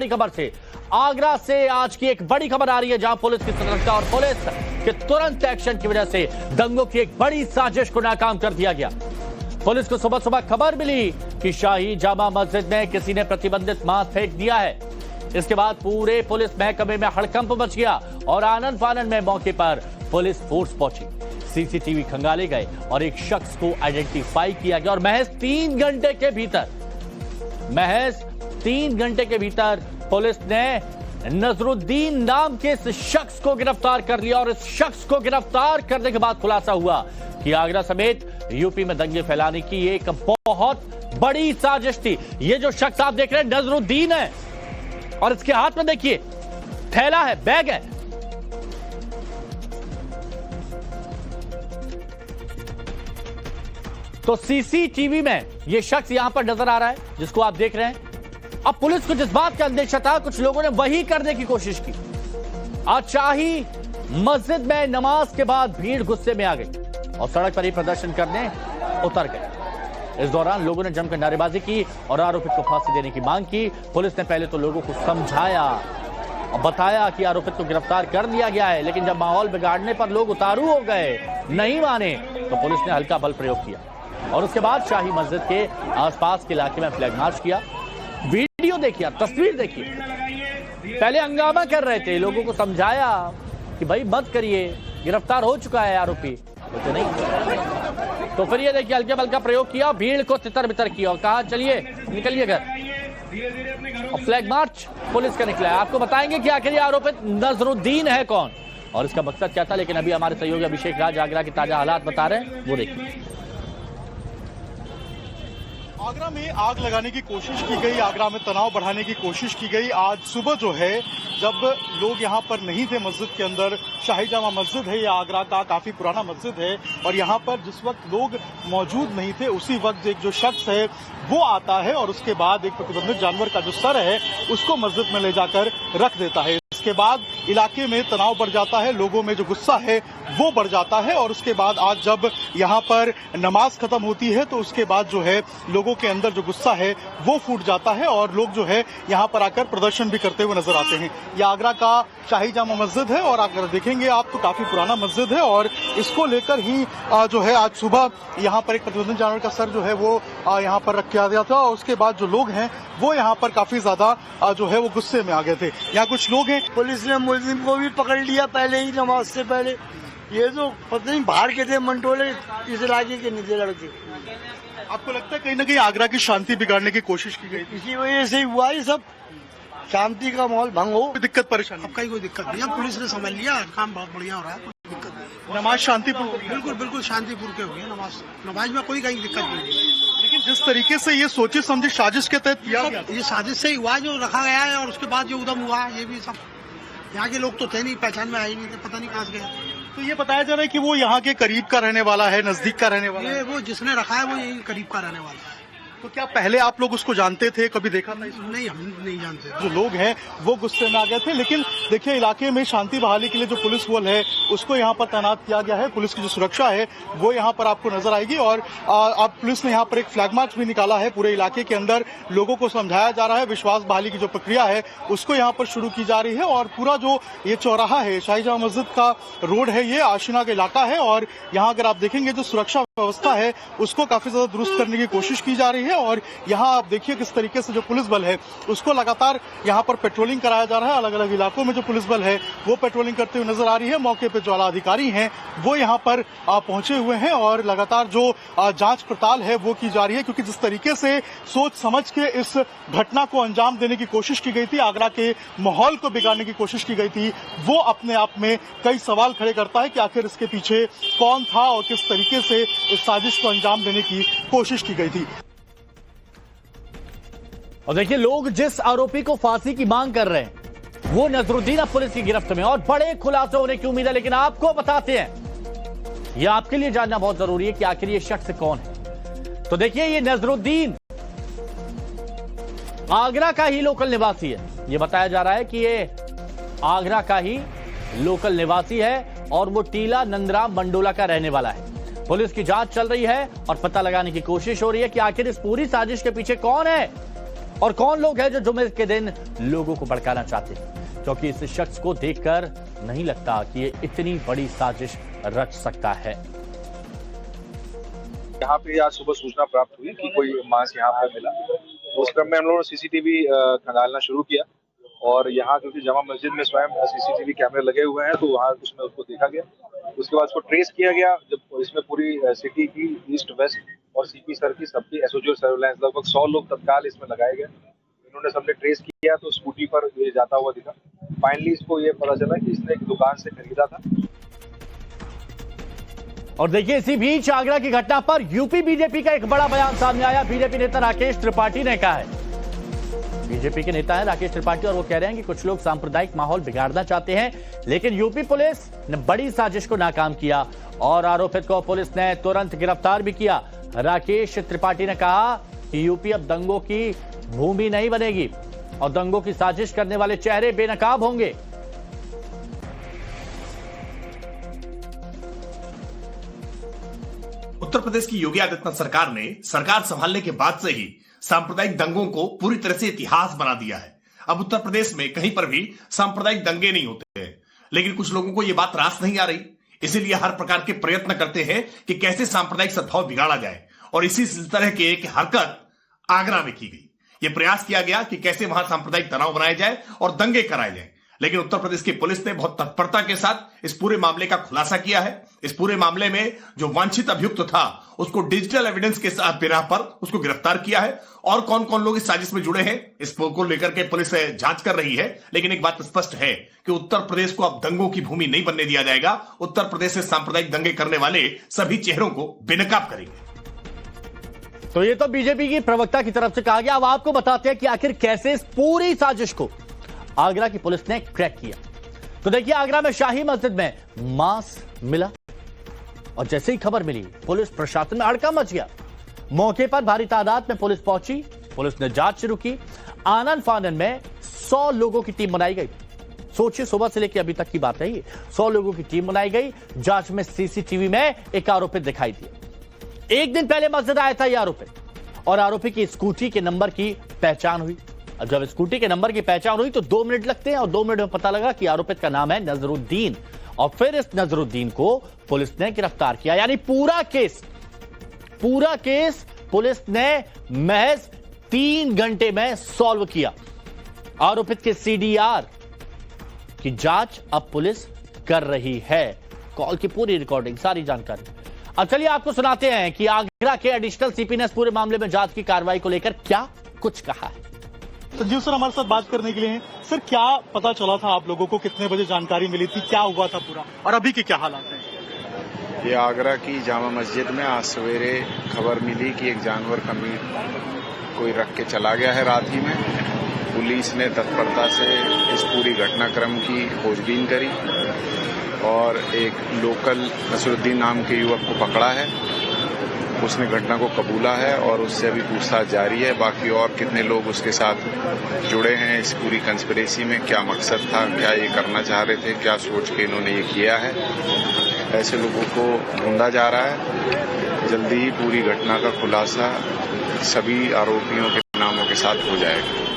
खबर से आगरा से आज की एक बड़ी खबर आ रही है, जहां पुलिस की सतर्कता और पुलिस के तुरंत एक्शन की वजह से दंगों की एक बड़ी साजिश को नाकाम कर दिया गया। पुलिस को सुबह सुबह खबर मिली कि शाही जामा मस्जिद में किसी ने प्रतिबंधित मांस फेंक दिया है। इसके बाद पूरे पुलिस महकमे में हड़कंप मच गया और आनंद फानंद में मौके पर पुलिस फोर्स पहुंची। सीसीटीवी खंगाले गए और एक शख्स को आइडेंटिफाई किया गया और महज 3 घंटे के भीतर पुलिस ने नजरुद्दीन नाम के इस शख्स को गिरफ्तार कर लिया। और इस शख्स को गिरफ्तार करने के बाद खुलासा हुआ कि आगरा समेत यूपी में दंगे फैलाने की एक बहुत बड़ी साजिश थी। ये जो शख्स आप देख रहे हैं नजरुद्दीन है और इसके हाथ में देखिए थैला है, बैग है। तो सीसीटीवी में यह शख्स यहां पर नजर आ रहा है जिसको आप देख रहे हैं। अब पुलिस को जिस बात का अंदेशा था, कुछ लोगों ने वही करने की कोशिश की। आज शाही मस्जिद में नमाज के बाद भीड़ गुस्से में आ गई और सड़क पर ही प्रदर्शन करने उतर गए। इस दौरान लोगों ने जमकर नारेबाजी की और आरोपित को फांसी देने की मांग की। पुलिस ने पहले तो लोगों को समझाया और बताया कि आरोपित को गिरफ्तार कर लिया गया है, लेकिन जब माहौल बिगाड़ने पर लोग उतारू हो गए, नहीं माने, तो पुलिस ने हल्का बल प्रयोग किया और उसके बाद शाही मस्जिद के आसपास के इलाके में फ्लैग मार्च किया। वीडियो देखिए, तस्वीर देखिए। पहले हंगामा कर रहे थे, लोगों को समझाया कि भाई मत करिए, गिरफ्तार हो चुका है आरोपी, तो नहीं। तो फिर ये देखिए हल्के बल का प्रयोग किया, भीड़ को तितर बितर किया और कहा चलिए निकलिए घर। और फ्लैग मार्च पुलिस का निकला है। आपको बताएंगे कि आखिर आरोपित नजरुद्दीन है कौन और इसका मकसद क्या था, लेकिन अभी हमारे सहयोगी अभिषेक राज आगरा के ताजा हालात बता रहे हैं, वो देखिए। आगरा में आग लगाने की कोशिश की गई, आगरा में तनाव बढ़ाने की कोशिश की गई। आज सुबह जो है, जब लोग यहाँ पर नहीं थे मस्जिद के अंदर, शाही जामा मस्जिद है, ये आगरा का काफी पुराना मस्जिद है, और यहाँ पर जिस वक्त लोग मौजूद नहीं थे उसी वक्त एक जो शख्स है वो आता है और उसके बाद एक प्रतिबंधित जानवर का जो सर है उसको मस्जिद में ले जाकर रख देता है। इसके बाद इलाके में तनाव बढ़ जाता है, लोगों में जो गुस्सा है वो बढ़ जाता है। और उसके बाद आज जब यहाँ पर नमाज खत्म होती है तो उसके बाद जो है लोगों के अंदर जो गुस्सा है वो फूट जाता है और लोग जो है यहाँ पर आकर प्रदर्शन भी करते हुए नजर आते हैं। ये आगरा का शाही जामा मस्जिद है और अगर देखेंगे आप तो काफी पुराना मस्जिद है और इसको लेकर ही जो है आज सुबह यहाँ पर एक प्रतिबंधित जानवर का सर जो है वो यहाँ पर रख दिया था और उसके बाद जो लोग हैं वो यहाँ पर काफी ज्यादा जो है वो गुस्से में आ गए थे। यहाँ कुछ लोग हैं, पुलिस ने मुलजिम को भी पकड़ लिया पहले ही, नमाज से पहले। ये जो पता नहीं बाहर के थे मंटोले, इस इलाके के नहीं थे लड़के। आपको लगता है कहीं ना कहीं आगरा की शांति बिगाड़ने की कोशिश की गई? इसी वजह से हुआ ये सब, शांति का माहौल भंग हो। दिक्कत परेशानी? अब कोई दिक्कत नहीं है, पुलिस ने समझ लिया, काम बहुत बढ़िया हो रहा है, कोई दिक्कत नहीं। नमाज शांतिपूर्ण? बिल्कुल बिल्कुल शांतिपूर्ण के हो गई नमाज में कोई कहीं दिक्कत नहीं है। लेकिन जिस तरीके से ये सोचे समझे साजिश के तहत किया गया, ये साजिश से ही हुआ जो रखा गया है और उसके बाद जो उदम हुआ, ये भी सब यहाँ के लोग तो थे नहीं, पहचान में आए नहीं थे, पता नहीं कहाँ से गए। तो ये बताया जा रहा है कि वो यहाँ के करीब का रहने वाला है, नजदीक का रहने वाला है। ये वो जिसने रखा है वो यही करीब का रहने वाला है। तो क्या पहले आप लोग उसको जानते थे, कभी देखा था? नहीं, हम नहीं जानते। जो लोग हैं वो गुस्से में आ गए थे, लेकिन देखिए इलाके में शांति बहाली के लिए जो पुलिस बल है उसको यहाँ पर तैनात किया गया है। पुलिस की जो सुरक्षा है वो यहाँ पर आपको नजर आएगी और अब पुलिस ने यहाँ पर एक फ्लैग मार्च भी निकाला है। पूरे इलाके के अंदर लोगों को समझाया जा रहा है, विश्वास बहाली की जो प्रक्रिया है उसको यहाँ पर शुरू की जा रही है। और पूरा जो ये चौराहा है, शाही जामा मस्जिद का रोड है, ये आशिना का इलाका है और यहाँ अगर आप देखेंगे जो सुरक्षा व्यवस्था है उसको काफी ज्यादा दुरुस्त करने की कोशिश की जा रही है। और यहाँ आप देखिए किस तरीके से जो पुलिस बल है उसको लगातार यहाँ पर पेट्रोलिंग कराया जा रहा है। अलग अलग इलाकों में जो पुलिस बल है वो पेट्रोलिंग करते हुए नजर आ रही है। मौके पे जो आला अधिकारी हैं वो यहाँ पर पहुंचे हुए हैं और लगातार जो जांच पड़ताल है वो की जा रही है, क्योंकि जिस तरीके से सोच समझ के इस घटना को अंजाम देने की कोशिश की गई थी, आगरा के माहौल को बिगाड़ने की कोशिश की गई थी, वो अपने आप में कई सवाल खड़े करता है कि आखिर इसके पीछे कौन था और किस तरीके से इस साजिश को अंजाम देने की कोशिश की गई थी। और देखिए लोग जिस आरोपी को फांसी की मांग कर रहे हैं वो नजरुद्दीन अब पुलिस की गिरफ्त में और बड़े खुलासे होने की उम्मीद है। लेकिन आपको बताते हैं, यह आपके लिए जानना बहुत जरूरी है कि आखिर ये शख्स कौन है। तो देखिए ये नजरुद्दीन आगरा का ही लोकल निवासी है। यह बताया जा रहा है कि ये आगरा का ही लोकल निवासी है और वो टीला नंदराम मंडोला का रहने वाला है। पुलिस की जांच चल रही है और पता लगाने की कोशिश हो रही है कि आखिर इस पूरी साजिश के पीछे कौन है। और कौन लोग हैं जो जुमे के दिन लोगों को भड़काना चाहते हैं, क्योंकि इस शख्स को देखकर नहीं लगता कि ये इतनी बड़ी साजिश रच सकता है। यहाँ पे आज सुबह सूचना प्राप्त हुई कि कोई मांस यहाँ पर मिला। उस क्रम में हम लोगों ने सीसीटीवी खंगालना शुरू किया और यहाँ क्योंकि जमा मस्जिद में स्वयं सीसीटीवी कैमरे लगे हुए हैं, तो वहाँ उसमें उसको देखा गया। उसके बाद उसको ट्रेस किया गया। जब इसमें पूरी सिटी की ईस्ट वेस्ट और सीपी सर की सबकी एसओजी सर्विलांस लगभग 100 लोग तत्काल इसमें लगाए गए। इन्होंने सबने ट्रेस किया तो स्कूटी पर ये जाता हुआ दिखा। फाइनली इसको ये पता चला कि इसने एक दुकान से खरीदा था। और देखिए, इसी बीच आगरा की घटना पर यूपी बीजेपी का एक बड़ा बयान सामने आया। बीजेपी नेता राकेश त्रिपाठी ने कहा है, बीजेपी के नेता है राकेश त्रिपाठी, और वो कह रहे हैं कि कुछ लोग सांप्रदायिक माहौल बिगाड़ना चाहते हैं, लेकिन यूपी पुलिस ने बड़ी साजिश को नाकाम किया और आरोपित को पुलिस ने तुरंत गिरफ्तार भी किया। राकेश त्रिपाठी ने कहा कि यूपी अब दंगों की भूमि नहीं बनेगी और दंगों की साजिश करने वाले चेहरे बेनकाब होंगे। उत्तर प्रदेश की योगी आदित्यनाथ सरकार ने सरकार संभालने के बाद से ही सांप्रदायिक दंगों को पूरी तरह से इतिहास बना दिया है। अब उत्तर प्रदेश में कहीं पर भी सांप्रदायिक दंगे नहीं होते हैं, लेकिन कुछ लोगों को यह बात रास नहीं आ रही, इसीलिए हर प्रकार के प्रयत्न करते हैं कि कैसे सांप्रदायिक सद्भाव बिगाड़ा जाए। और इसी तरह की एक हरकत आगरा में की गई। यह प्रयास किया गया कि कैसे वहां सांप्रदायिक तनाव बनाया जाए और दंगे कराए जाए, लेकिन उत्तर प्रदेश की पुलिस ने बहुत तत्परता के साथ इस पूरे मामले का खुलासा किया है। इस पूरे मामले में जो वांछित अभियुक्त था उसको डिजिटल एविडेंस के साथ बिना पर उसको गिरफ्तार किया है। और कौन कौन लोग इस साजिश में जुड़े हैं इसको लेकर के पुलिस जांच कर रही है। लेकिन एक बात स्पष्ट है कि उत्तर प्रदेश को अब दंगों की भूमि नहीं बनने दिया जाएगा। उत्तर प्रदेश से सांप्रदायिक दंगे करने वाले सभी चेहरों को बेनकाब करेंगे। तो ये तो बीजेपी की प्रवक्ता की तरफ से कहा गया। अब आपको बताते हैं कि आखिर कैसे इस पूरी साजिश को आगरा की पुलिस ने क्रैक किया। तो देखिए, आगरा में शाही मस्जिद में मांस मिला और जैसे ही खबर मिली पुलिस प्रशासन में हड़कंप मच गया। मौके पर भारी तादाद में पुलिस पहुंची। पुलिस ने जांच शुरू की। आनन फानन में 100 लोगों की टीम बनाई गई। सोचिए, सुबह से लेकर अभी तक की बात है ये। 100 लोगों की टीम बनाई गई। जांच में सीसीटीवी में एक आरोपित दिखाई दिया। एक दिन पहले मस्जिद आया था यह आरोपित और आरोपी की स्कूटी के नंबर की पहचान हुई। अब जब स्कूटी के नंबर की पहचान हुई तो 2 मिनट लगते हैं और 2 मिनट में पता लगा कि आरोपित का नाम है नजरुद्दीन। और फिर इस नजरुद्दीन को पुलिस ने गिरफ्तार किया। यानी पूरा केस पुलिस ने महज 3 घंटे में सॉल्व किया। आरोपित के सीडीआर की जांच अब पुलिस कर रही है। कॉल की पूरी रिकॉर्डिंग, सारी जानकारी। अब चलिए आपको सुनाते हैं कि आगरा के एडिशनल सीपी ने इस पूरे मामले में जांच की कार्रवाई को लेकर क्या कुछ कहा है। संजीव सर हमारे साथ बात करने के लिए हैं। सर, क्या पता चला था आप लोगों को, कितने बजे जानकारी मिली थी, क्या हुआ था पूरा, और अभी के क्या हालात हैं? ये आगरा की जामा मस्जिद में आज सवेरे खबर मिली कि एक जानवर का मीट कोई रख के चला गया है रात ही में। पुलिस ने तत्परता से इस पूरी घटनाक्रम की खोजबीन करी और एक लोकल नसरुद्दीन नाम के युवक को पकड़ा है। उसने घटना को कबूला है और उससे अभी पूछताछ जारी है। बाकी और कितने लोग उसके साथ जुड़े हैं इस पूरी कंस्पिरेसी में, क्या मकसद था, क्या ये करना चाह रहे थे, क्या सोच के इन्होंने ये किया है, ऐसे लोगों को ढूंढा जा रहा है। जल्दी ही पूरी घटना का खुलासा सभी आरोपियों के नामों के साथ हो जाएगा।